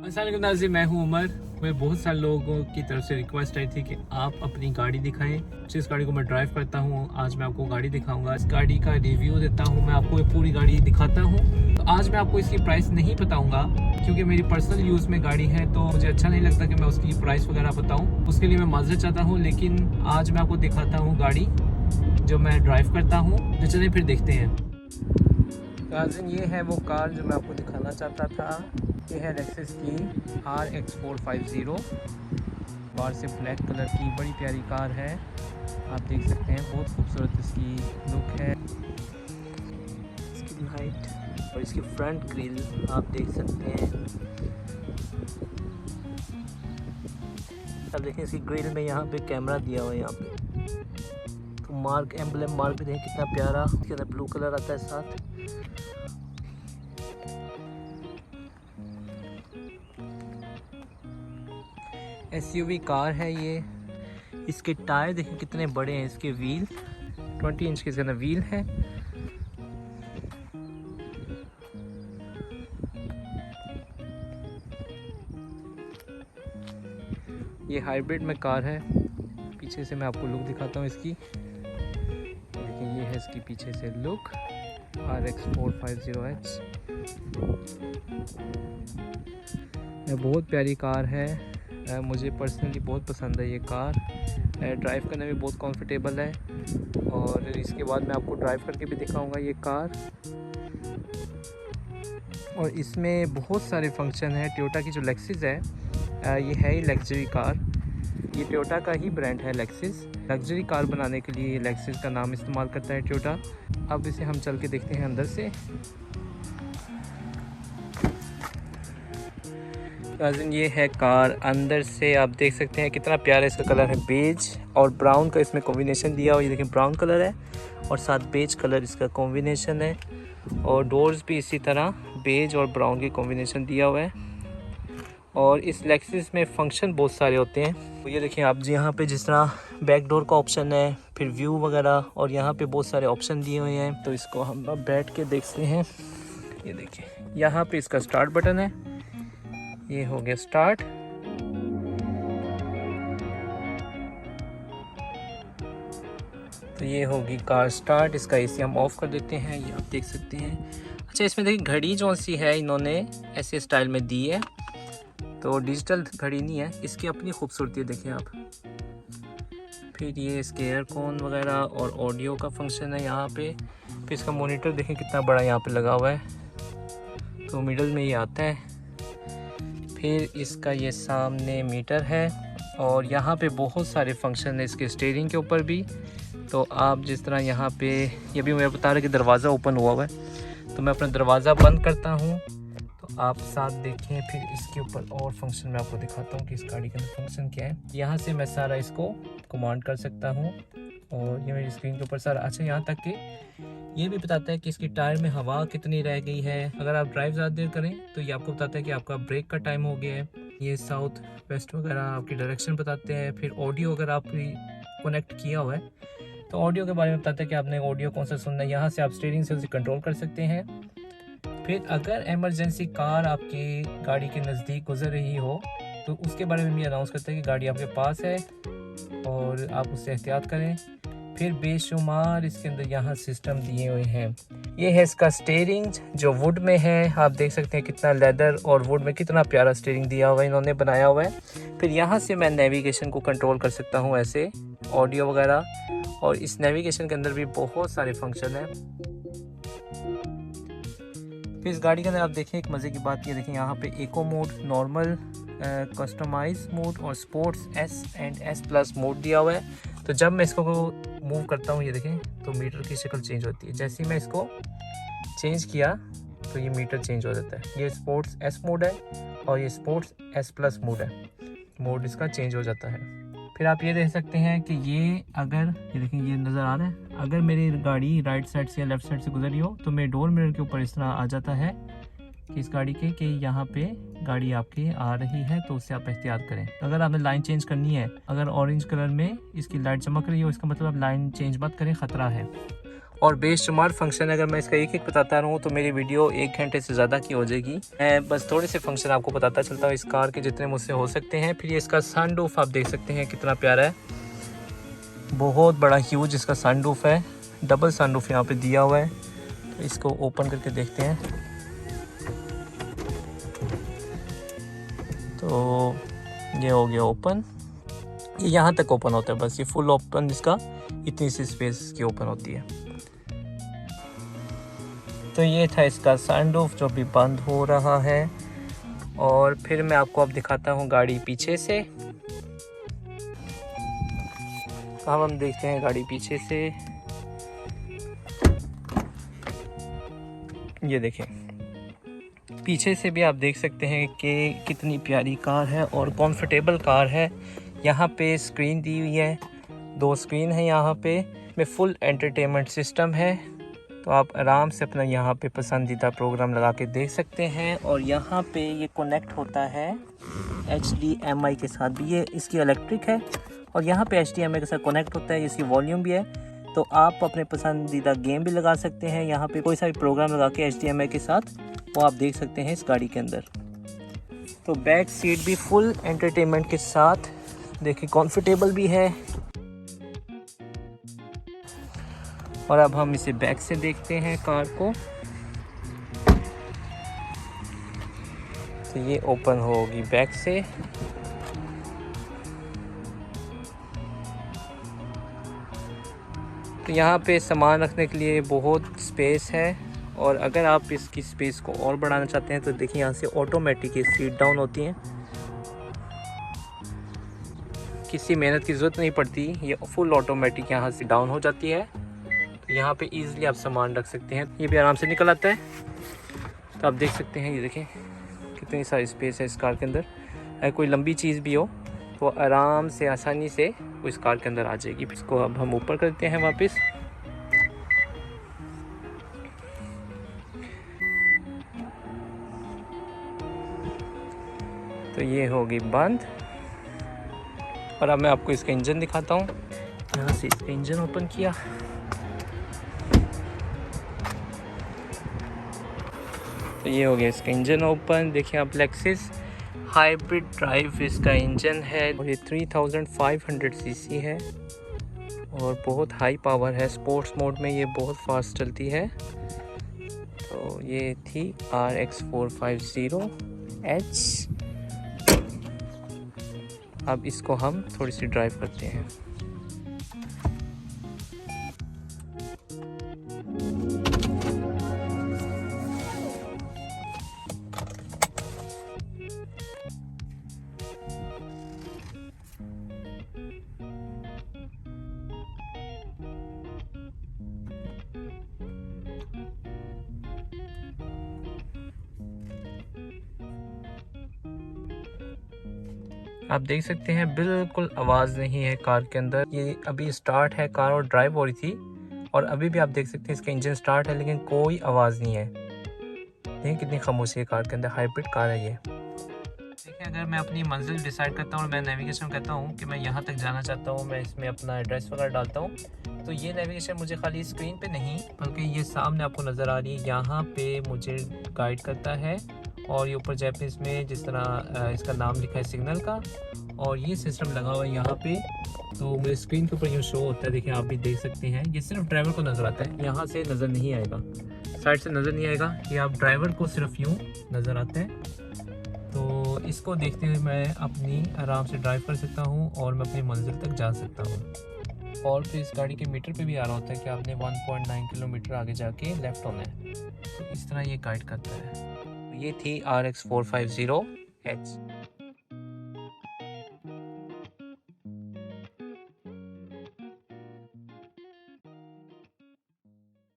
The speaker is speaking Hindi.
अस्सलाम नाज़रीन, मैं हूं उमर। मैं बहुत सारे लोगों की तरफ से रिक्वेस्ट आई थी कि आप अपनी गाड़ी दिखाएं। जिस गाड़ी को मैं ड्राइव करता हूं, आज मैं आपको गाड़ी दिखाऊंगा, इस गाड़ी का रिव्यू देता हूं, मैं आपको ये पूरी गाड़ी दिखाता हूं। तो आज मैं आपको इसकी प्राइस नहीं बताऊंगा क्योंकि मेरी पर्सनल यूज़ में गाड़ी है, तो मुझे अच्छा नहीं लगता कि मैं उसकी प्राइस वगैरह बताऊँ। उसके लिए मैं माजरत चाहता हूँ, लेकिन आज मैं आपको दिखाता हूँ गाड़ी जो मैं ड्राइव करता हूँ। तो चलिए फिर देखते हैं। नाज़रीन, ये है वो कार जो मैं आपको दिखाना चाहता था। ये है लेक्सस की RX 450। बाहर से ब्लैक कलर की बड़ी प्यारी कार है, आप देख सकते हैं। बहुत खूबसूरत इसकी लुक है। इसकी लाइट और इसकी फ्रंट ग्रिल आप देख सकते हैं। अब देखें इसकी ग्रिल में यहाँ पे कैमरा दिया हुआ है। यहाँ पे तो मार्क, एम्बलम मार्क भी देखें कितना प्यारा। इसके अंदर ब्लू कलर आता है साथ। SUV कार है ये। इसके टायर देखें कितने बड़े हैं। इसके व्हील 20 इंच के इसके अंदर व्हील है। ये हाइब्रिड में कार है। पीछे से मैं आपको लुक दिखाता हूँ इसकी। देखिए ये है इसकी पीछे से लुक, RX 450H। बहुत प्यारी कार है। मुझे पर्सनली बहुत पसंद है ये कार। ड्राइव करने में बहुत कंफर्टेबल है। और इसके बाद मैं आपको ड्राइव करके भी दिखाऊंगा ये कार। और इसमें बहुत सारे फंक्शन हैं। टोयोटा की जो लेक्सस है, ये है ही लग्जरी कार। ये टोयोटा का ही ब्रांड है लेक्सस। लग्जरी कार बनाने के लिए ये लेक्सस का नाम इस्तेमाल करता है टोयोटा। अब इसे हम चल के देखते हैं अंदर से। नाज़रीन, ये है कार। अंदर से आप देख सकते हैं कितना प्यारा इसका कलर है। बेज और ब्राउन का इसमें कॉम्बिनेशन दिया हुआ है। ये देखिए ब्राउन कलर है और साथ बेज कलर इसका कॉम्बिनेशन है। और डोर्स भी इसी तरह बेज और ब्राउन की कॉम्बिनेशन दिया हुआ है। और इस लेक्सस में फंक्शन बहुत सारे होते हैं। तो ये देखिए आप यहाँ पे जिस तरह बैक डोर का ऑप्शन है, फिर व्यू वगैरह, और यहाँ पे बहुत सारे ऑप्शन दिए हुए हैं। तो इसको हम अब बैठ के देखते हैं। ये देखिए यहाँ पे इसका स्टार्ट बटन है। ये हो गया स्टार्ट। तो ये होगी कार स्टार्ट। इसका AC हम ऑफ कर देते हैं। ये आप देख सकते हैं। अच्छा, इसमें देखिए घड़ी जो सी है इन्होंने ऐसे स्टाइल में दी है, तो डिजिटल घड़ी नहीं है। इसकी अपनी खूबसूरती देखिए आप। फिर ये इसके एयरकॉन वगैरह और ऑडियो का फंक्शन है यहाँ पे। फिर इसका मॉनिटर देखें कितना बड़ा यहाँ पे लगा हुआ है, तो मिडल में ये आता है। फिर इसका ये सामने मीटर है। और यहाँ पे बहुत सारे फंक्शन है इसके स्टीयरिंग के ऊपर भी। तो आप जिस तरह यहाँ पे, ये भी मुझे बता रहे कि दरवाज़ा ओपन हुआ है, तो मैं अपना दरवाज़ा बंद करता हूँ तो आप साथ देखें। फिर इसके ऊपर और फंक्शन मैं आपको दिखाता हूँ कि इस गाड़ी का फंक्शन क्या है। यहाँ से मैं सारा इसको कमांड कर सकता हूँ और ये मेरी स्क्रीन के ऊपर सारा। अच्छा, यहाँ तक कि ये भी बताता है कि इसकी टायर में हवा कितनी रह गई है। अगर आप ड्राइव ज़्यादा देर करें तो ये आपको बताता है कि आपका ब्रेक का टाइम हो गया है। ये साउथ वेस्ट वगैरह आपकी डायरेक्शन बताते हैं। फिर ऑडियो अगर आप कनेक्ट किया हुआ है तो ऑडियो के बारे में बताता है कि आपने ऑडियो कौन सा सुनना है। यहाँ से आप स्टीयरिंग से उसे कंट्रोल कर सकते हैं। फिर अगर इमरजेंसी कार आपकी गाड़ी के नज़दीक गुजर रही हो तो उसके बारे में भी अनाउंस करता है कि गाड़ी आपके पास है और आप उससे एहतियात करें। फिर बेशुमार इसके अंदर यहाँ सिस्टम दिए हुए हैं। ये है इसका स्टीयरिंग जो वुड में है। आप देख सकते हैं कितना लेदर और वुड में कितना प्यारा स्टीयरिंग दिया हुआ है, इन्होंने बनाया हुआ है। फिर यहाँ से मैं नेविगेशन को कंट्रोल कर सकता हूँ ऐसे, ऑडियो वगैरह। और इस नेविगेशन के अंदर भी बहुत सारे फंक्शन हैं। फिर इस गाड़ी के अंदर आप देखें एक मज़े की बात, ये देखें यहाँ पे eco mode, normal, customise mode और sports S and S+ mode दिया हुआ है। तो जब मैं इसको मूव करता हूँ, ये देखें, तो मीटर की शक्ल चेंज होती है। जैसे ही मैं इसको चेंज किया तो ये मीटर चेंज हो जाता है। ये स्पोर्ट्स S मोड है और ये स्पोर्ट्स S+ मोड है। मोड इसका चेंज हो जाता है। फिर आप ये देख सकते हैं कि ये अगर, ये देखें, ये नज़र आ रहा है, अगर मेरी गाड़ी राइट साइड से या लेफ़्ट साइड से गुजरी हो तो मेरे डोर मिरर के ऊपर इस तरह आ जाता है कि इस गाड़ी के कि यहाँ पे गाड़ी आपकी आ रही है, तो उससे आप एहतियात करें। अगर आपने लाइन चेंज करनी है, अगर ऑरेंज कलर में इसकी लाइट चमक रही हो, इसका मतलब आप लाइन चेंज मत करें, ख़तरा है। और बेशुमार फंक्शन, अगर मैं इसका एक एक बताता रहूँ तो मेरी वीडियो 1 घंटे से ज़्यादा की हो जाएगी। मैं बस थोड़े से फंक्शन आपको बताता चलता हूँ इस कार के, जितने मुझसे हो सकते हैं। फिर ये इसका सनरूफ आप देख सकते हैं कितना प्यारा है, बहुत बड़ा ह्यूज इसका सनरूफ है। डबल सनरूफ यहाँ पे दिया हुआ है। तो इसको ओपन करके देखते हैं। तो ये हो गया ओपन। ये यहाँ तक ओपन होता है बस, ये फुल ओपन, इसका इतनी सी स्पेस की ओपन होती है। तो ये था इसका सनरूफ जो भी बंद हो रहा है। और फिर मैं आपको अब दिखाता हूँ गाड़ी पीछे से। अब हम देखते हैं गाड़ी पीछे से। ये देखें, पीछे से भी आप देख सकते हैं कि कितनी प्यारी कार है और कंफर्टेबल कार है। यहाँ पे स्क्रीन दी हुई है, 2 स्क्रीन है यहाँ पे, में फुल एंटरटेनमेंट सिस्टम है। तो आप आराम से अपना यहाँ पे पसंदीदा प्रोग्राम लगा के देख सकते हैं। और यहाँ पे ये कनेक्ट होता है HDMI के साथ भी, ये इसकी इलेक्ट्रिक है और यहाँ पे HDMI के साथ कनेक्ट होता है। इसकी वॉल्यूम भी है, तो आप अपने पसंदीदा गेम भी लगा सकते हैं। यहाँ पे कोई सा भी प्रोग्राम लगा के HDMI के साथ वो आप देख सकते हैं इस गाड़ी के अंदर। तो बैक सीट भी फुल एंटरटेनमेंट के साथ, देखिए कंफर्टेबल भी है। और अब हम इसे बैक से देखते हैं कार को। तो ये ओपन होगी बैक से। तो यहाँ पे सामान रखने के लिए बहुत स्पेस है। और अगर आप इसकी स्पेस को और बढ़ाना चाहते हैं तो देखिए यहाँ से ऑटोमेटिक ये सीट डाउन होती हैं, किसी मेहनत की ज़रूरत नहीं पड़ती, ये फुल ऑटोमेटिक यहाँ से डाउन हो जाती है। तो यहाँ पे इजीली आप सामान रख सकते हैं, ये भी आराम से निकल आता है। तो आप देख सकते हैं, ये देखें कितनी सारी स्पेस है इस कार के अंदर। अगर कोई लंबी चीज़ भी हो तो आराम से आसानी से वो इस कार के अंदर आ जाएगी। इसको अब हम ऊपर करते हैं वापस। तो ये होगी बंद। और अब मैं आपको इसका इंजन दिखाता हूँ। यहाँ से इसका इंजन ओपन किया, तो ये हो गया इसका इंजन ओपन। देखिए आप, लेक्सिस हाइब्रिड ड्राइव इसका इंजन है और ये 3500 सीसी है और बहुत हाई पावर है। स्पोर्ट्स मोड में ये बहुत फास्ट चलती है। तो ये थी RX 450H। अब इसको हम थोड़ी सी ड्राइव करते हैं। आप देख सकते हैं बिल्कुल आवाज़ नहीं है कार के अंदर। ये अभी स्टार्ट है कार और ड्राइव हो रही थी, और अभी भी आप देख सकते हैं इसका इंजन स्टार्ट है लेकिन कोई आवाज़ नहीं है। देखिए कितनी खामोशी है कार के अंदर, हाइब्रिड कार है ये। देखिए अगर मैं अपनी मंजिल डिसाइड करता हूँ और मैं नेविगेशन कहता हूँ कि मैं यहाँ तक जाना चाहता हूँ, मैं इसमें अपना एड्रेस वगैरह डालता हूँ, तो ये नेविगेशन मुझे खाली स्क्रीन पे नहीं बल्कि ये सामने आपको नज़र आ रही है, यहाँ पे मुझे गाइड करता है। और ये ऊपर जैपनीज़ में जिस तरह इसका नाम लिखा है सिग्नल का, और ये सिस्टम लगा हुआ है यहाँ पे। तो मुझे स्क्रीन के ऊपर यूँ शो होता है, देखिए आप भी देख सकते हैं। ये सिर्फ ड्राइवर को नज़र आता है, यहाँ से नज़र नहीं आएगा, साइड से नज़र नहीं आएगा, ये आप ड्राइवर को सिर्फ यूँ नज़र आता है। तो इसको देखते हुए मैं अपनी आराम से ड्राइव कर सकता हूँ और मैं अपनी मंजिल तक जा सकता हूँ। और फिर इस गाड़ी के मीटर पे भी आ रहा होता है कि आपने 1.9 किलोमीटर आगे जाके लेफ़्ट होना है। तो इस तरह ये गाइड करता है। ये थी RX 450H।